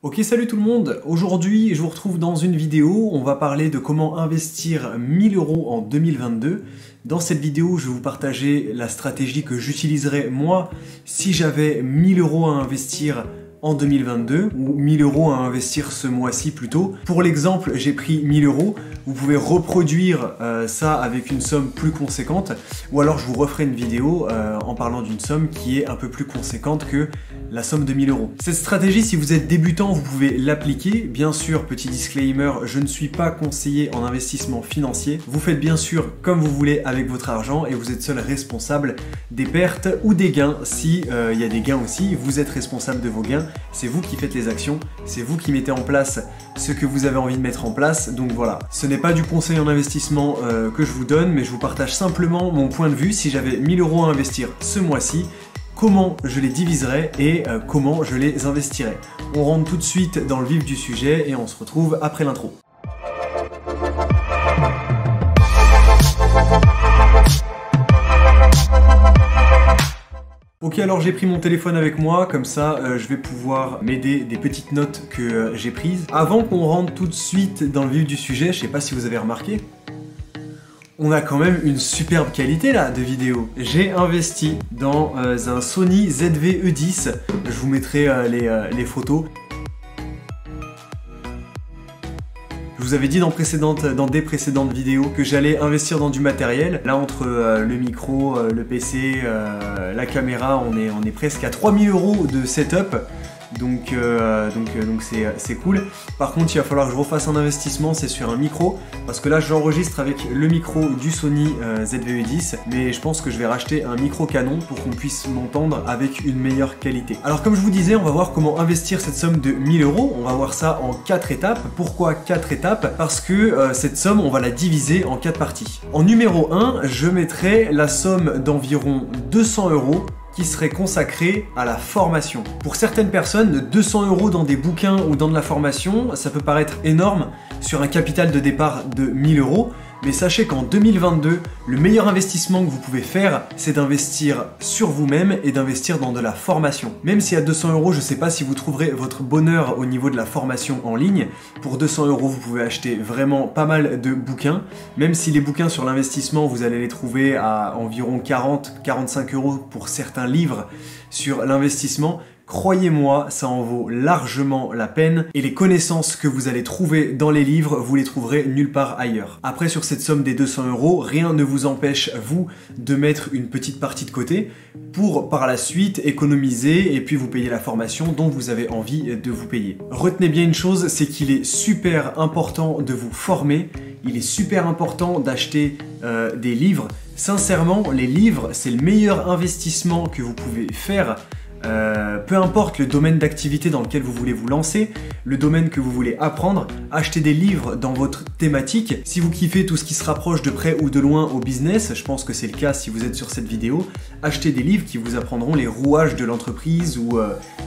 Ok, salut tout le monde. Aujourd'hui, je vous retrouve dans une vidéo. On va parler de comment investir 1000 € en 2022. Dans cette vidéo, je vais vous partager la stratégie que j'utiliserais moi si j'avais 1000 € à investir en 2022 ou 1000 € à investir ce mois-ci plutôt. Pour l'exemple, j'ai pris 1000 €. Vous pouvez reproduire ça avec une somme plus conséquente ou alors je vous referai une vidéo en parlant d'une somme qui est un peu plus conséquente que la somme de 1000 €. Cette stratégie, si vous êtes débutant, vous pouvez l'appliquer. Bien sûr, petit disclaimer, je ne suis pas conseiller en investissement financier. Vous faites bien sûr comme vous voulez avec votre argent et vous êtes seul responsable des pertes ou des gains. Si il y a des gains aussi, vous êtes responsable de vos gains. C'est vous qui faites les actions, c'est vous qui mettez en place ce que vous avez envie de mettre en place. Donc voilà, ce n'est pas du conseil en investissement que je vous donne, mais je vous partage simplement mon point de vue. Si j'avais 1000 € à investir ce mois-ci, comment je les diviserais et comment je les investirais. On rentre tout de suite dans le vif du sujet et on se retrouve après l'intro. Ok, alors j'ai pris mon téléphone avec moi, comme ça je vais pouvoir m'aider des petites notes que j'ai prises. Avant qu'on rentre tout de suite dans le vif du sujet, je sais pas si vous avez remarqué, on a quand même une superbe qualité là de vidéo. J'ai investi dans un Sony ZV-E10, je vous mettrai les photos. Je vous avais dit dans des précédentes vidéos que j'allais investir dans du matériel. Là, entre le micro, le PC, la caméra, on est presque à 3000 € de setup. Donc c'est cool. Par contre, il va falloir que je refasse un investissement, c'est sur un micro. Parce que là, j'enregistre avec le micro du Sony ZV-E10. Mais je pense que je vais racheter un micro Canon pour qu'on puisse m'entendre avec une meilleure qualité. Alors comme je vous disais, on va voir comment investir cette somme de 1000 €. On va voir ça en 4 étapes. Pourquoi 4 étapes? Parce que cette somme, on va la diviser en 4 parties. En numéro 1, je mettrai la somme d'environ 200 € qui serait consacré à la formation. Pour certaines personnes, 200 € dans des bouquins ou dans de la formation, ça peut paraître énorme sur un capital de départ de 1000 €, mais sachez qu'en 2022, le meilleur investissement que vous pouvez faire, c'est d'investir sur vous-même et d'investir dans de la formation. Même si à 200 €, je ne sais pas si vous trouverez votre bonheur au niveau de la formation en ligne. Pour 200 €, vous pouvez acheter vraiment pas mal de bouquins. Même si les bouquins sur l'investissement, vous allez les trouver à environ 40-45 € pour certains livres sur l'investissement. Croyez-moi, ça en vaut largement la peine et les connaissances que vous allez trouver dans les livres, vous les trouverez nulle part ailleurs. Après, sur cette somme des 200 €, rien ne vous empêche, vous, de mettre une petite partie de côté pour par la suite économiser et puis vous payer la formation dont vous avez envie de vous payer. Retenez bien une chose, c'est qu'il est super important de vous former, il est super important d'acheter des livres. Sincèrement, les livres, c'est le meilleur investissement que vous pouvez faire. Peu importe le domaine d'activité dans lequel vous voulez vous lancer, le domaine que vous voulez apprendre, achetez des livres dans votre thématique. Si vous kiffez tout ce qui se rapproche de près ou de loin au business, je pense que c'est le cas si vous êtes sur cette vidéo, achetez des livres qui vous apprendront les rouages de l'entreprise ou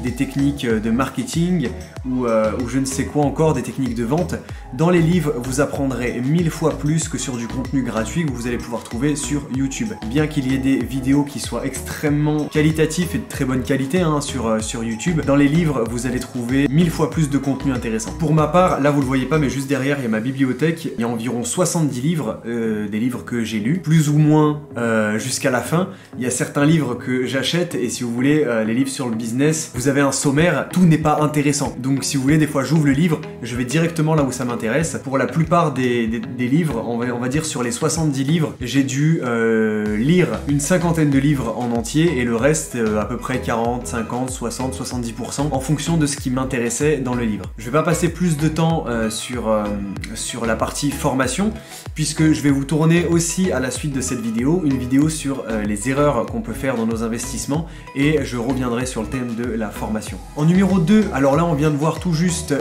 des techniques de marketing ou je ne sais quoi encore, des techniques de vente. Dans les livres, vous apprendrez 1000 fois plus que sur du contenu gratuit que vous allez pouvoir trouver sur YouTube. Bien qu'il y ait des vidéos qui soient extrêmement qualitatives et de très bonne qualité sur YouTube, dans les livres, vous allez trouver 1000 fois plus de contenu intéressant. Pour ma part, là vous le voyez pas, mais juste derrière, il y a ma bibliothèque. Il y a environ 70 livres, des livres que j'ai lus, plus ou moins jusqu'à la fin. Il y a certains livres que j'achète et si vous voulez, les livres sur le business, vous avez un sommaire, tout n'est pas intéressant. Donc si vous voulez, des fois j'ouvre le livre, je vais directement là où ça m'intéresse. Pour la plupart des livres, on va dire sur les 70 livres, j'ai dû lire une cinquantaine de livres en entier et le reste à peu près 40, 50, 60, 70% en fonction de ce qui m'intéressait dans le livre. Je vais pas passer plus de temps sur la partie formation puisque je vais vous tourner aussi à la suite de cette vidéo une vidéo sur les erreurs qu'on peut faire dans nos investissements et je reviendrai sur le thème de la formation. En numéro 2, alors là on vient de voir tout juste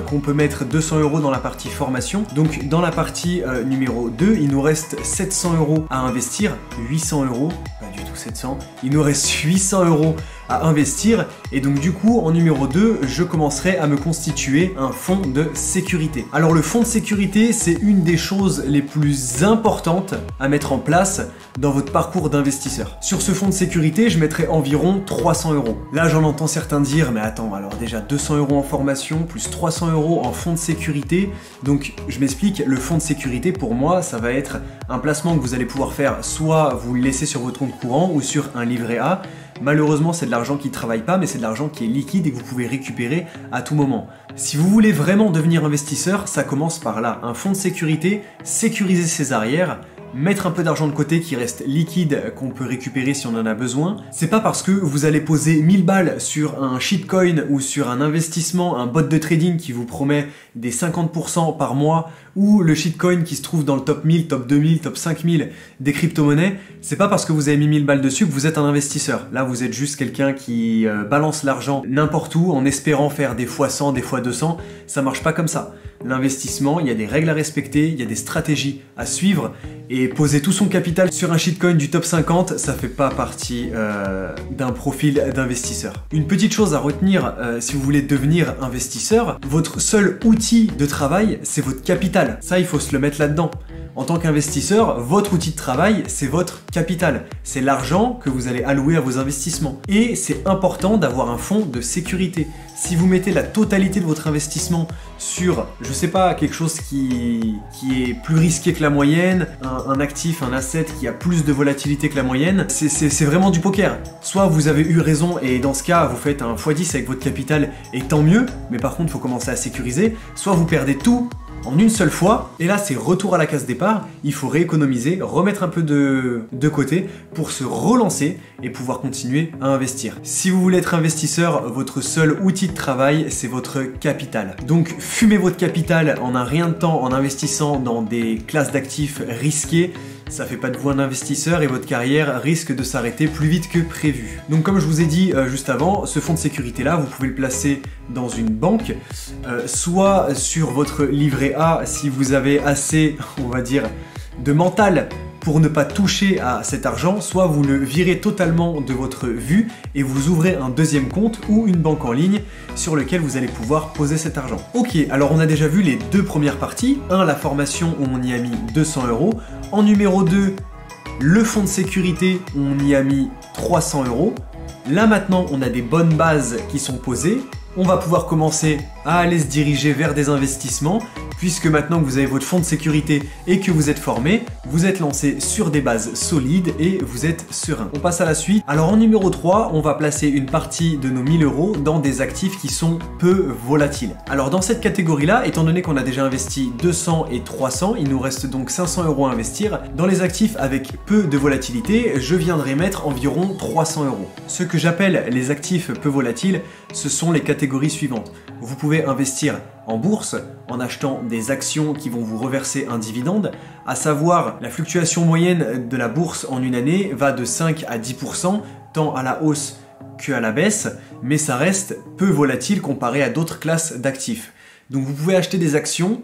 qu'on peut mettre 200 € dans la partie formation. Donc dans la partie numéro 2, il nous reste 700 € à investir, 800 €, pas du tout 700, il nous reste 800 € à investir. Et donc du coup, en numéro 2, je commencerai à me constituer un fonds de sécurité. Alors le fonds de sécurité, c'est une des choses les plus importantes à mettre en place dans votre parcours d'investisseur. Sur ce fonds de sécurité, je mettrai environ 300 €. Là, j'en entends certains dire, mais attends, alors déjà 200 € en formation, plus 300 € en fonds de sécurité. Donc, je m'explique, le fonds de sécurité, pour moi, ça va être un placement que vous allez pouvoir faire, soit vous le laissez sur votre compte courant ou sur un livret A. Malheureusement, c'est de l'argent qui ne travaille pas, mais c'est de l'argent qui est liquide et que vous pouvez récupérer à tout moment. Si vous voulez vraiment devenir investisseur, ça commence par là. Un fonds de sécurité, sécuriser ses arrières, mettre un peu d'argent de côté qui reste liquide, qu'on peut récupérer si on en a besoin. C'est pas parce que vous allez poser 1000 balles sur un shitcoin ou sur un investissement, un bot de trading qui vous promet des 50% par mois, ou le shitcoin qui se trouve dans le top 1000, top 2000, top 5000 des crypto-monnaies, c'est pas parce que vous avez mis 1000 balles dessus que vous êtes un investisseur. Là, vous êtes juste quelqu'un qui balance l'argent n'importe où en espérant faire des fois 100, des fois 200. Ça marche pas comme ça. L'investissement, il y a des règles à respecter, il y a des stratégies à suivre, et poser tout son capital sur un shitcoin du top 50, ça fait pas partie d'un profil d'investisseur. Une petite chose à retenir si vous voulez devenir investisseur, votre seul outil de travail, c'est votre capital. Ça, il faut se le mettre là-dedans. En tant qu'investisseur, votre outil de travail, c'est votre capital. C'est l'argent que vous allez allouer à vos investissements. Et c'est important d'avoir un fonds de sécurité. Si vous mettez la totalité de votre investissement sur, je sais pas, quelque chose qui est plus risqué que la moyenne, un actif, un asset qui a plus de volatilité que la moyenne, c'est vraiment du poker. Soit vous avez eu raison et dans ce cas, vous faites un x10 avec votre capital et tant mieux, mais par contre, il faut commencer à sécuriser. Soit vous perdez tout en une seule fois, et là c'est retour à la case départ, il faut rééconomiser, remettre un peu de côté pour se relancer et pouvoir continuer à investir. Si vous voulez être investisseur, votre seul outil de travail, c'est votre capital. Donc fumez votre capital en un rien de temps en investissant dans des classes d'actifs risquées. Ça fait pas de vous un investisseur et votre carrière risque de s'arrêter plus vite que prévu. Donc comme je vous ai dit juste avant, ce fonds de sécurité là, vous pouvez le placer dans une banque, soit sur votre livret A si vous avez assez, on va dire, de mental pour ne pas toucher à cet argent, soit vous le virez totalement de votre vue et vous ouvrez un deuxième compte ou une banque en ligne sur lequel vous allez pouvoir poser cet argent. Ok, alors on a déjà vu les deux premières parties. La formation où on y a mis 200 €. En numéro 2, le fonds de sécurité où on y a mis 300 €. Là maintenant, on a des bonnes bases qui sont posées. On va pouvoir commencer à aller se diriger vers des investissements, puisque maintenant que vous avez votre fonds de sécurité et que vous êtes formé, vous êtes lancé sur des bases solides et vous êtes serein. On passe à la suite. Alors en numéro 3, on va placer une partie de nos 1000 € dans des actifs qui sont peu volatiles. Alors dans cette catégorie-là, étant donné qu'on a déjà investi 200 et 300, il nous reste donc 500 € à investir. Dans les actifs avec peu de volatilité, je viendrai mettre environ 300 €. Ce que j'appelle les actifs peu volatiles, ce sont les catégories suivantes. Vous pouvez investir en bourse en achetant des actions qui vont vous reverser un dividende, à savoir la fluctuation moyenne de la bourse en une année va de 5 à 10%, tant à la hausse qu'à la baisse, mais ça reste peu volatile comparé à d'autres classes d'actifs. Donc vous pouvez acheter des actions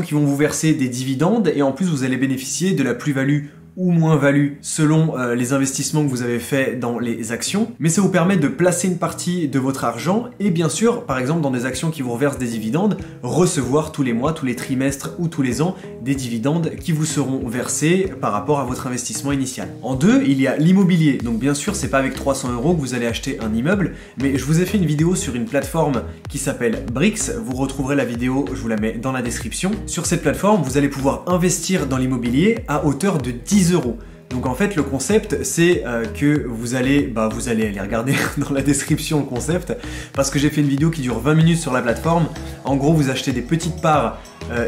qui vont vous verser des dividendes et en plus vous allez bénéficier de la plus-value ou moins-value selon les investissements que vous avez fait dans les actions, mais ça vous permet de placer une partie de votre argent et bien sûr, par exemple dans des actions qui vous reversent des dividendes, recevoir tous les mois, tous les trimestres ou tous les ans des dividendes qui vous seront versés par rapport à votre investissement initial. En deux, il y a l'immobilier. Donc bien sûr, c'est pas avec 300 € que vous allez acheter un immeuble, mais je vous ai fait une vidéo sur une plateforme qui s'appelle Brix. Vous retrouverez la vidéo, je vous la mets dans la description. Sur cette plateforme, vous allez pouvoir investir dans l'immobilier à hauteur de 10 €. Donc en fait le concept c'est que vous allez aller regarder dans la description le concept parce que j'ai fait une vidéo qui dure 20 minutes sur la plateforme. En gros vous achetez des petites parts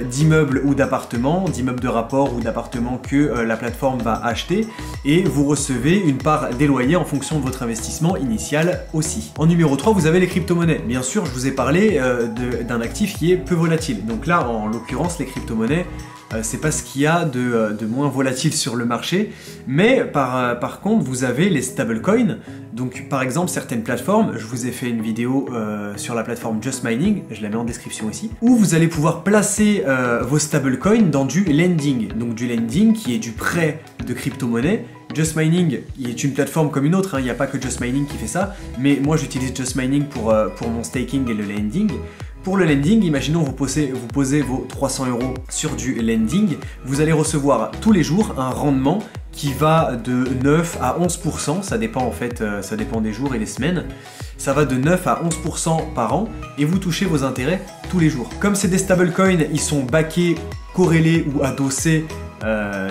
d'immeubles ou d'appartements, d'immeubles de rapport ou d'appartements que la plateforme va acheter et vous recevez une part des loyers en fonction de votre investissement initial aussi. En numéro 3 vous avez les crypto-monnaies. Bien sûr je vous ai parlé d'un actif qui est peu volatile. Donc là en l'occurrence les crypto-monnaies c'est pas ce qu'il y a de moins volatile sur le marché, mais par contre vous avez les stablecoins. Donc par exemple certaines plateformes, je vous ai fait une vidéo sur la plateforme Just Mining, je la mets en description ici, où vous allez pouvoir placer vos stablecoins dans du lending. Donc du lending qui est du prêt de crypto-monnaie Just Mining est une plateforme comme une autre, hein. Il n'y a pas que Just Mining qui fait ça, mais moi j'utilise Just Mining pour mon staking et le lending. Pour le lending, imaginons vous posez vos 300 € sur du lending, vous allez recevoir tous les jours un rendement qui va de 9 à 11%, ça dépend en fait, ça dépend des jours et des semaines. Ça va de 9 à 11% par an et vous touchez vos intérêts tous les jours. Comme c'est des stablecoins, ils sont backés, corrélés ou adossés,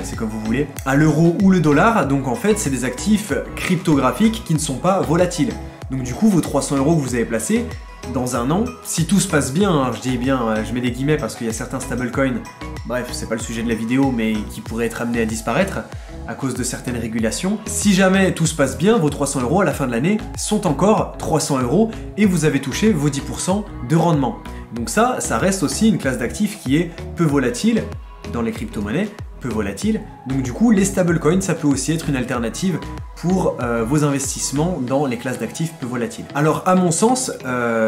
c'est comme vous voulez, à l'euro ou le dollar, donc en fait c'est des actifs cryptographiques qui ne sont pas volatiles. Donc du coup vos 300 € que vous avez placés, dans un an, si tout se passe bien, hein, je dis bien, je mets des guillemets parce qu'il y a certains stablecoins, bref, c'est pas le sujet de la vidéo, mais qui pourraient être amenés à disparaître à cause de certaines régulations. Si jamais tout se passe bien, vos 300 € à la fin de l'année sont encore 300 € et vous avez touché vos 10% de rendement. Donc ça reste aussi une classe d'actifs qui est peu volatile dans les crypto-monnaies, peu volatile. Donc du coup, les stablecoins, ça peut aussi être une alternative pour vos investissements dans les classes d'actifs peu volatiles. Alors à mon sens,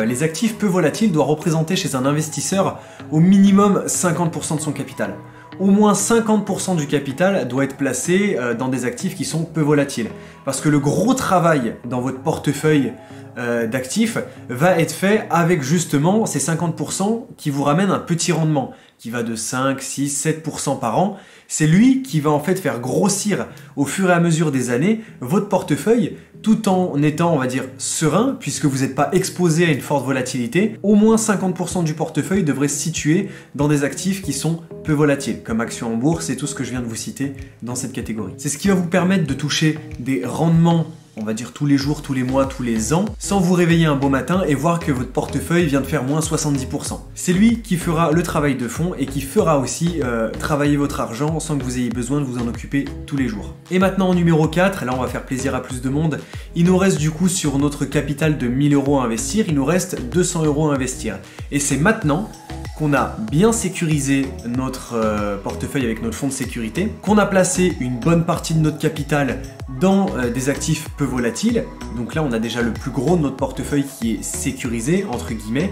les actifs peu volatiles doivent représenter chez un investisseur au minimum 50% de son capital. Au moins 50% du capital doit être placé dans des actifs qui sont peu volatiles. Parce que le gros travail dans votre portefeuille d'actifs va être fait avec justement ces 50% qui vous ramènent un petit rendement, qui va de 5, 6, 7% par an. C'est lui qui va en fait faire grossir au fur et à mesure des années votre portefeuille tout en étant, on va dire, serein puisque vous n'êtes pas exposé à une forte volatilité. Au moins 50% du portefeuille devrait se situer dans des actifs qui sont peu volatiles, comme actions en bourse et tout ce que je viens de vous citer dans cette catégorie. C'est ce qui va vous permettre de toucher des rendements, on va dire tous les jours, tous les mois, tous les ans, sans vous réveiller un beau matin et voir que votre portefeuille vient de faire moins 70%. C'est lui qui fera le travail de fond et qui fera aussi travailler votre argent sans que vous ayez besoin de vous en occuper tous les jours. Et maintenant en numéro 4, là on va faire plaisir à plus de monde, il nous reste du coup sur notre capital de 1000 € à investir, il nous reste 200 € à investir. Et c'est maintenant qu'on a bien sécurisé notre portefeuille avec notre fonds de sécurité, qu'on a placé une bonne partie de notre capital dans des actifs peu volatiles, donc là on a déjà le plus gros de notre portefeuille qui est sécurisé, entre guillemets,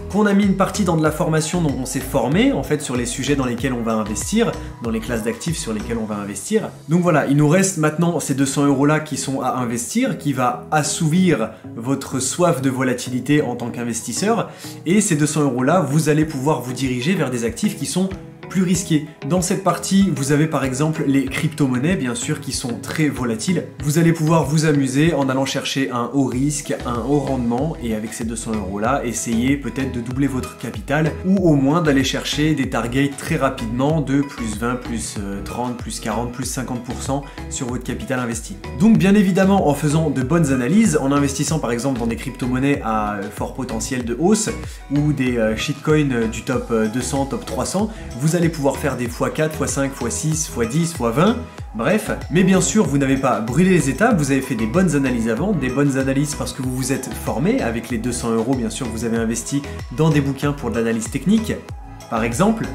qu'on a mis une partie dans de la formation, donc on s'est formé en fait sur les sujets dans lesquels on va investir, dans les classes d'actifs sur lesquelles on va investir. Donc voilà, il nous reste maintenant ces 200 € là qui sont à investir, qui va assouvir votre soif de volatilité en tant qu'investisseur, et ces 200 € là, vous allez pouvoir vous diriger vers des actifs qui sont plus risqués. Dans cette partie, vous avez par exemple les crypto-monnaies, bien sûr, qui sont très volatiles. Vous allez pouvoir vous amuser en allant chercher un haut risque, un haut rendement, et avec ces 200 € là, essayer peut-être de doubler votre capital, ou au moins d'aller chercher des targets très rapidement de plus 20, plus 30, plus 40, plus 50% sur votre capital investi. Donc bien évidemment, en faisant de bonnes analyses, en investissant par exemple dans des crypto-monnaies à fort potentiel de hausse, ou des shitcoins du top 200, top 300, vous allez pouvoir faire des x4, x5, x6, x10, x20, bref. Mais bien sûr, vous n'avez pas brûlé les étapes, vous avez fait des bonnes analyses avant, des bonnes analyses parce que vous vous êtes formé avec les 200 € bien sûr, vous avez investi dans des bouquins pour de l'analyse technique, par exemple.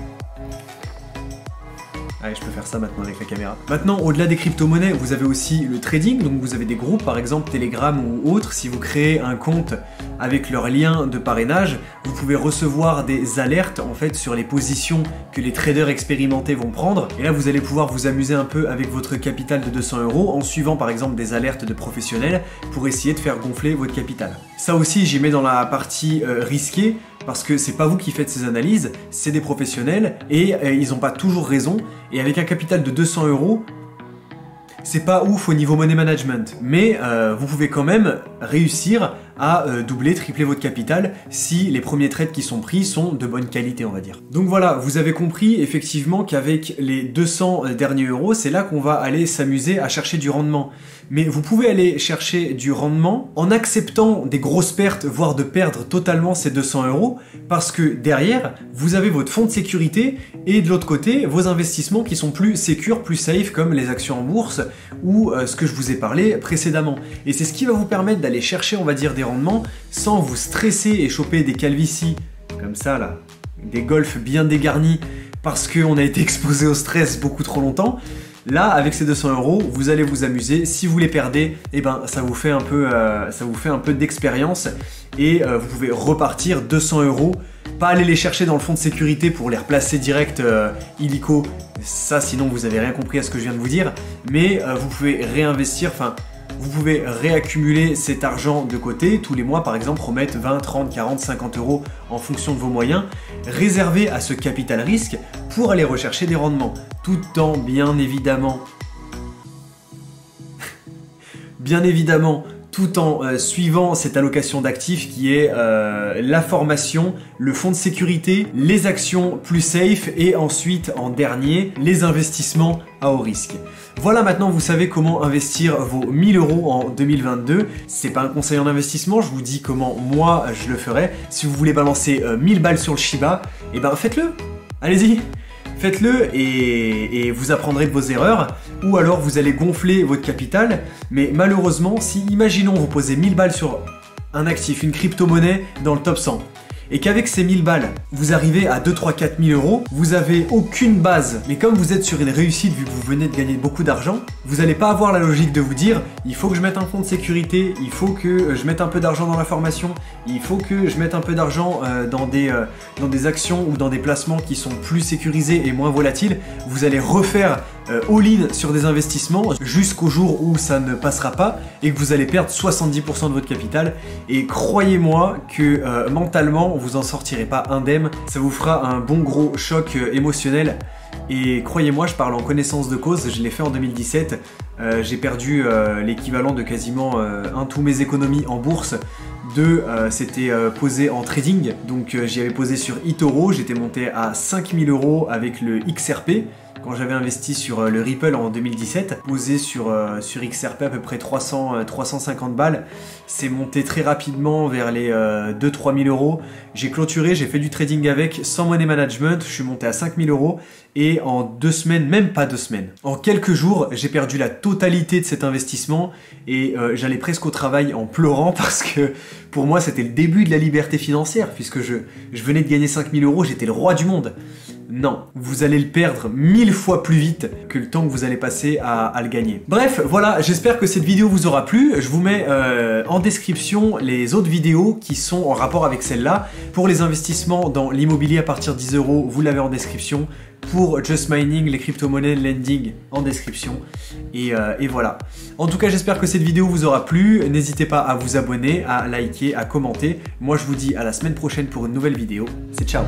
Allez, je peux faire ça maintenant avec la caméra. Maintenant, au-delà des crypto-monnaies, vous avez aussi le trading, donc vous avez des groupes, par exemple Telegram ou autres. Si vous créez un compte avec leur lien de parrainage, vous pouvez recevoir des alertes en fait sur les positions que les traders expérimentés vont prendre. Et là, vous allez pouvoir vous amuser un peu avec votre capital de 200 € en suivant par exemple des alertes de professionnels pour essayer de faire gonfler votre capital. Ça aussi, j'y mets dans la partie risquée, parce que c'est pas vous qui faites ces analyses, c'est des professionnels et ils n'ont pas toujours raison. Et avec un capital de 200 €, c'est pas ouf au niveau money management, mais vous pouvez quand même réussir à doubler, tripler votre capital si les premiers trades qui sont pris sont de bonne qualité, on va dire. Donc voilà, vous avez compris effectivement qu'avec les 200 derniers euros, c'est là qu'on va aller s'amuser à chercher du rendement. Mais vous pouvez aller chercher du rendement en acceptant des grosses pertes, voire de perdre totalement ces 200 €, parce que derrière, vous avez votre fonds de sécurité et de l'autre côté, vos investissements qui sont plus sécures, plus safe, comme les actions en bourse ou ce que je vous ai parlé précédemment. Et c'est ce qui va vous permettre d'aller chercher, on va dire, des rendements sans vous stresser et choper des calvities comme ça là, des golfs bien dégarnis parce qu'on a été exposé au stress beaucoup trop longtemps. Là, avec ces 200 €, vous allez vous amuser. Si vous les perdez, eh ben, ça vous fait un peu d'expérience et vous pouvez repartir 200 €. Pas aller les chercher dans le fonds de sécurité pour les replacer direct illico. Ça, sinon, vous avez rien compris à ce que je viens de vous dire. Mais vous pouvez réinvestir, enfin, vous pouvez réaccumuler cet argent de côté tous les mois, par exemple, remettre 20, 30, 40, 50 € en fonction de vos moyens, réservé à ce capital risque pour aller rechercher des rendements, tout en bien évidemment, tout en suivant cette allocation d'actifs qui est la formation, le fonds de sécurité, les actions plus safe et ensuite en dernier les investissements à haut risque. Voilà, maintenant vous savez comment investir vos 1000 € en 2022. C'est pas un conseil en investissement, je vous dis comment moi je le ferais. Si vous voulez balancer 1000 balles sur le Shiba, eh ben faites-le, allez-y. Faites-le et vous apprendrez de vos erreurs, ou alors vous allez gonfler votre capital, mais malheureusement, si imaginons vous posez 1000 balles sur un actif, une crypto-monnaie dans le top 100, et qu'avec ces 1000 balles, vous arrivez à 2, 3, 4 000 €, vous avez aucune base, mais comme vous êtes sur une réussite vu que vous venez de gagner beaucoup d'argent, vous n'allez pas avoir la logique de vous dire il faut que je mette un fonds de sécurité, il faut que je mette un peu d'argent dans la formation, il faut que je mette un peu d'argent dans des actions ou dans des placements qui sont plus sécurisés et moins volatiles. Vous allez refaire all-in sur des investissements jusqu'au jour où ça ne passera pas et que vous allez perdre 70% de votre capital. Et croyez-moi que mentalement, vous en sortirez pas indemne. Ça vous fera un bon gros choc émotionnel. Et croyez-moi, je parle en connaissance de cause, je l'ai fait en 2017. J'ai perdu l'équivalent de quasiment tous mes économies en bourse. C'était posé en trading, donc j'y avais posé sur eToro, j'étais monté à 5000 € avec le XRP. Quand j'avais investi sur le Ripple en 2017, posé sur XRP à peu près 350 balles, c'est monté très rapidement vers les 2-3 000 €. J'ai clôturé, j'ai fait du trading avec, sans money management, je suis monté à 5000 € et en 2 semaines, même pas 2 semaines, en quelques jours, j'ai perdu la totalité de cet investissement et j'allais presque au travail en pleurant parce que pour moi c'était le début de la liberté financière puisque je venais de gagner 5000 €, j'étais le roi du monde. Non, vous allez le perdre 1000 fois plus vite que le temps que vous allez passer à le gagner. Bref, voilà, j'espère que cette vidéo vous aura plu. Je vous mets en description les autres vidéos qui sont en rapport avec celle-là. Pour les investissements dans l'immobilier à partir de 10 €, vous l'avez en description. Pour Just Mining, les crypto-monnaies, lending en description. Et voilà. En tout cas, j'espère que cette vidéo vous aura plu. N'hésitez pas à vous abonner, à liker, à commenter. Moi, je vous dis à la semaine prochaine pour une nouvelle vidéo. C'est ciao!